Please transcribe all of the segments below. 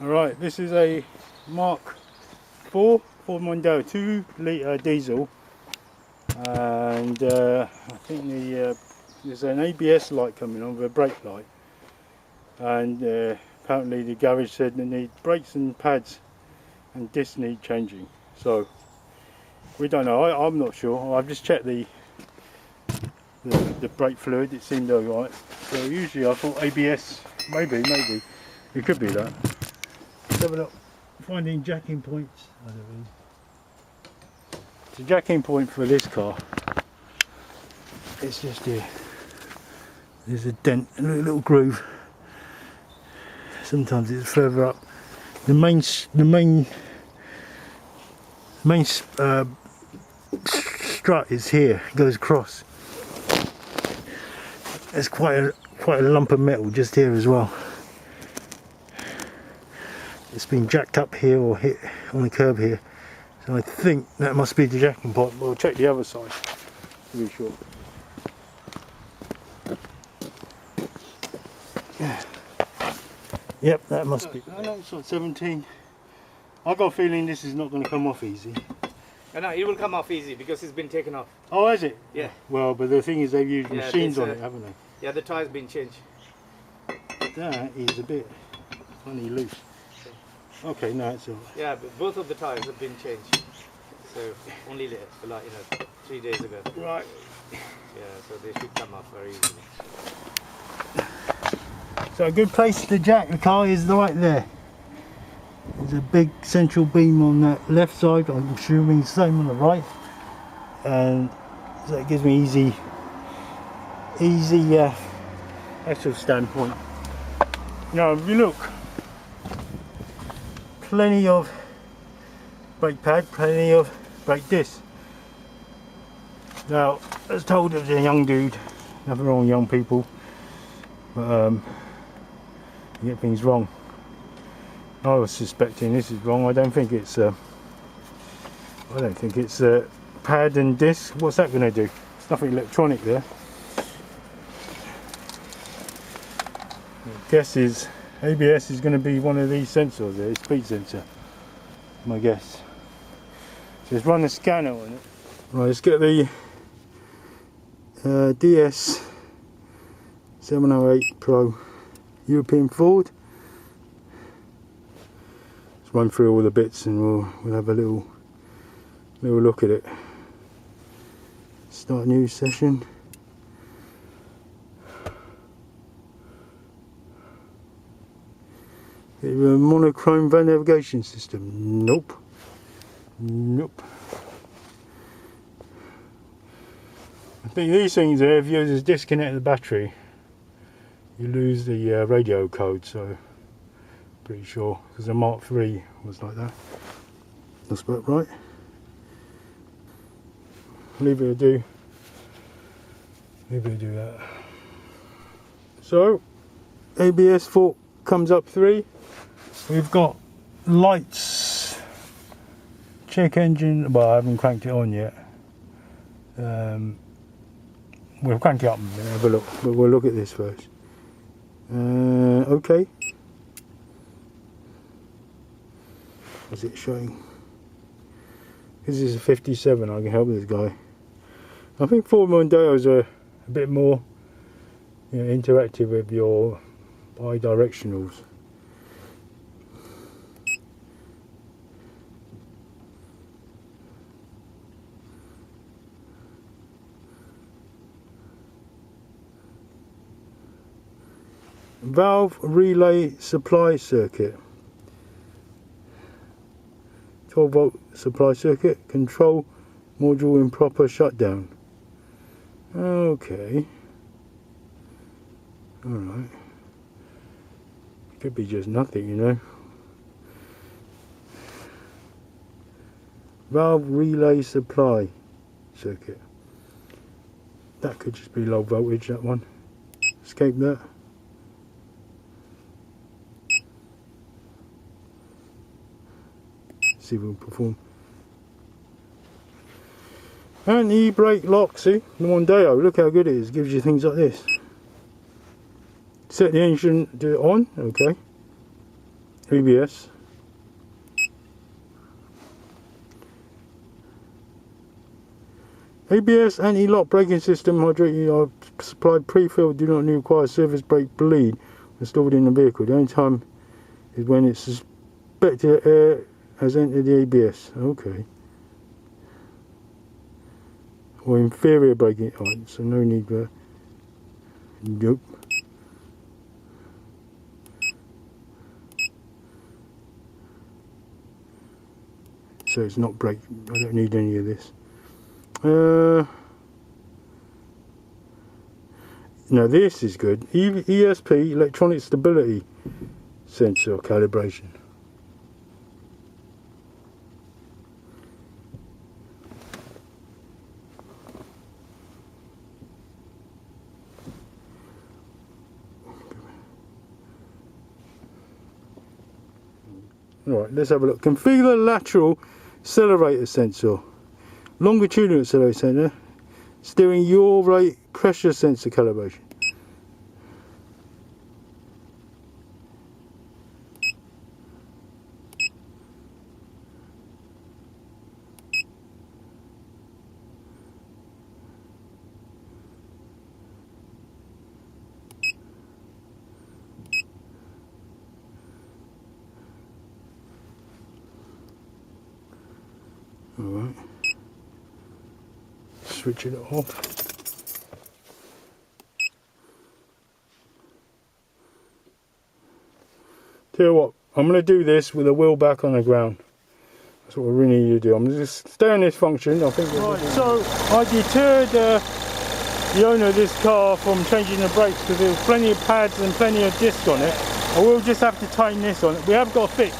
Alright, this is a Mark 4 Ford Mondeo 2 litre diesel, and I think there's an ABS light coming on with a brake light, and apparently the garage said they need brakes and pads and discs need changing. So we don't know, I'm not sure. I've just checked the brake fluid, it seemed alright. So usually I thought ABS, maybe it could be that. Let's have a look. Finding jacking points. I don't know. The jacking point for this car, it's just here. There's a dent, a little groove. Sometimes it's further up. The main strut is here. It goes across. There's quite a lump of metal just here as well. It's been jacked up here or hit on the curb here, so I think that must be the jacking point. We'll check the other side to be sure. Yep, that must be. Oh no, it's not 17. I've got a feeling this is not going to come off easy. No, it will come off easy because it's been taken off. Oh, has it? Yeah. Well, but the thing is, they've used machines on it, haven't they? Yeah, the tire's been changed. That is a bit funny loose. Okay, no, it's all right. Yeah, but both of the tires have been changed. So only like 3 days ago. Right. Yeah, so they should come off very easily. So a good place to jack the car is right there. There's a big central beam on that left side. I'm assuming the same on the right, and so it gives me easy actual standpoint. Now, if you look, plenty of brake pad, plenty of brake disc. Now, I was told it was a young dude. Nothing wrong with young people, but you get things wrong. I was suspecting this is wrong. I don't think it's pad and disc. What's that going to do? There's nothing electronic there. My guess is ABS is going to be one of these sensors there, speed sensor. My guess. So let's run the scanner on it. Right, let's get the DS 708 Pro European Ford. Let's run through all the bits and we'll have a little look at it. Start a new session. A monochrome van navigation system. Nope. Nope. I think these things there, if you just disconnect the battery, you lose the radio code, so pretty sure, because the Mark 3 was like that. That's about right. Leave it to do that. So ABS fork comes up 3. We've got lights, check engine. Well, I haven't cranked it on yet. We'll crank it up and have a look, but we'll look at this first. Okay. What's it showing? This is a 57. I can help this guy. I think Ford Mondeos are a bit more, interactive with your bi-directionals. Valve relay supply circuit. 12 volt supply circuit. Control module in proper shutdown. Okay. Alright. Could be just nothing, Valve relay supply circuit. That could just be low voltage, that one. Escape that. See if we can perform. And the brake lock, see, the Mondeo, look how good it is, gives you things like this. Set the engine, do it on, okay. ABS. ABS anti-lock braking system hydraulic are supplied pre-filled, do not require surface brake bleed installed in the vehicle. The only time is when it's suspected air has entered the ABS. Okay. Or inferior braking. Alright, so no need for that. Nope. So it's not brake. I don't need any of this. Now this is good. ESP, electronic stability sensor calibration. Alright, let's have a look. Configure the lateral accelerator sensor, longitudinal accelerator sensor, steering yaw rate pressure sensor calibration. Alright, switch it off. Tell you what, I'm going to do this with the wheel back on the ground. That's what we really need to do. I'm just stay on this function. I think. Right, so I deterred the owner of this car from changing the brakes because there was plenty of pads and plenty of disc on it. I will just have to tighten this on it. We have got a fix.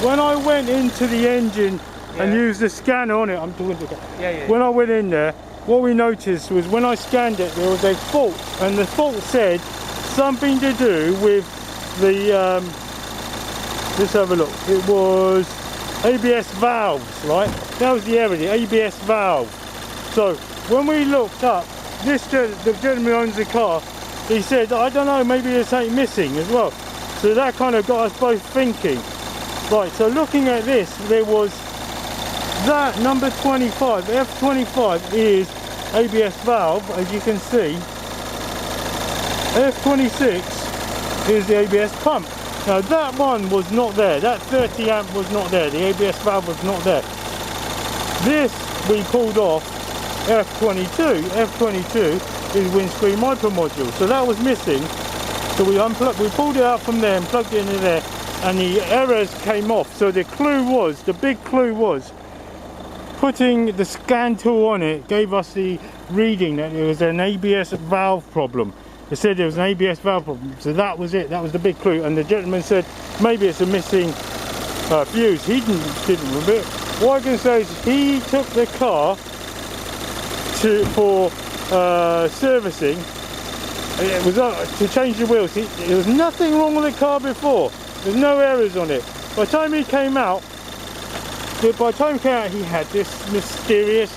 When I went into the engine and used the scanner on it, I'm talking to when I went in there, what we noticed was when I scanned it, there was a fault, and the fault said something to do with the let's have a look. It was ABS valves, right? That was the error, the ABS valve. So when we looked up, the gentleman who owns the car, he said, I don't know, maybe there's something missing as well. So that kind of got us both thinking. Right, so looking at this, there was that number 25, F25 is ABS valve, as you can see. F26 is the ABS pump. Now that one was not there, that 30 amp was not there, the ABS valve was not there. This we pulled off F22. F22 is windscreen micro module, so that was missing. So we pulled it out from there and plugged it into there, and the errors came off. So the big clue was putting the scan tool on it gave us the reading that it was an ABS valve problem. It said there was an ABS valve problem, so that was it. That was the big clue. And the gentleman said maybe it's a missing fuse. He didn't remember it. What I can say is he took the car for servicing. It was to change the wheels. There was nothing wrong with the car before. There's no errors on it. By the time he came out, he had this mysterious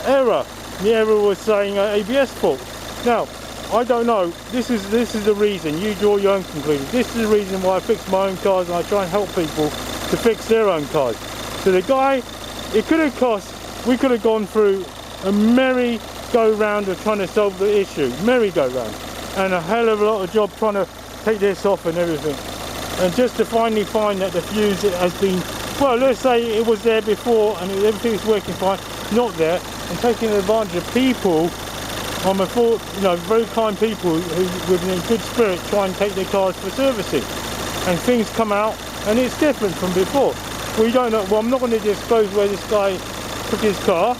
error. The error was saying ABS fault. Now, I don't know. This is the reason. You draw your own conclusion. This is the reason why I fix my own cars and I try and help people to fix their own cars. So the guy, it could have cost. We could have gone through a merry-go-round of trying to solve the issue, merry-go-round, and a hell of a lot of job trying to take this off and everything. And just to finally find that the fuse has been, well, let's say it was there before and everything was working fine, not there, and taking advantage of people. I'm a very kind people who, with a good spirit, try and take their cars for servicing, and things come out and it's different from before. We don't know. Well, I'm not going to disclose where this guy took his car.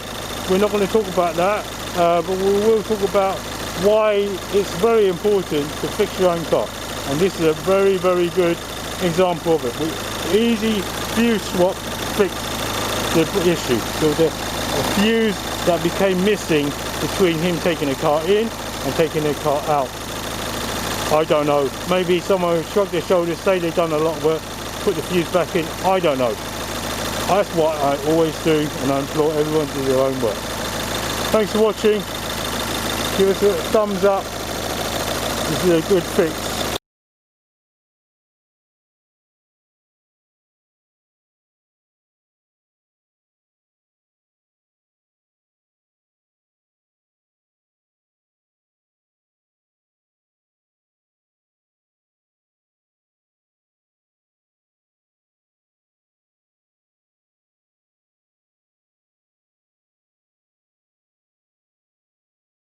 We're not going to talk about that, but we will talk about why it's very important to fix your own car. And this is a very, very good example of it. Easy fuse swap fixed the issue. So the fuse that became missing between him taking the car in and taking the car out. I don't know. Maybe someone shrugged their shoulders, say they've done a lot of work, put the fuse back in. I don't know. That's what I always do, and I implore everyone to do their own work. Thanks for watching. Give us a thumbs up. This is a good fix.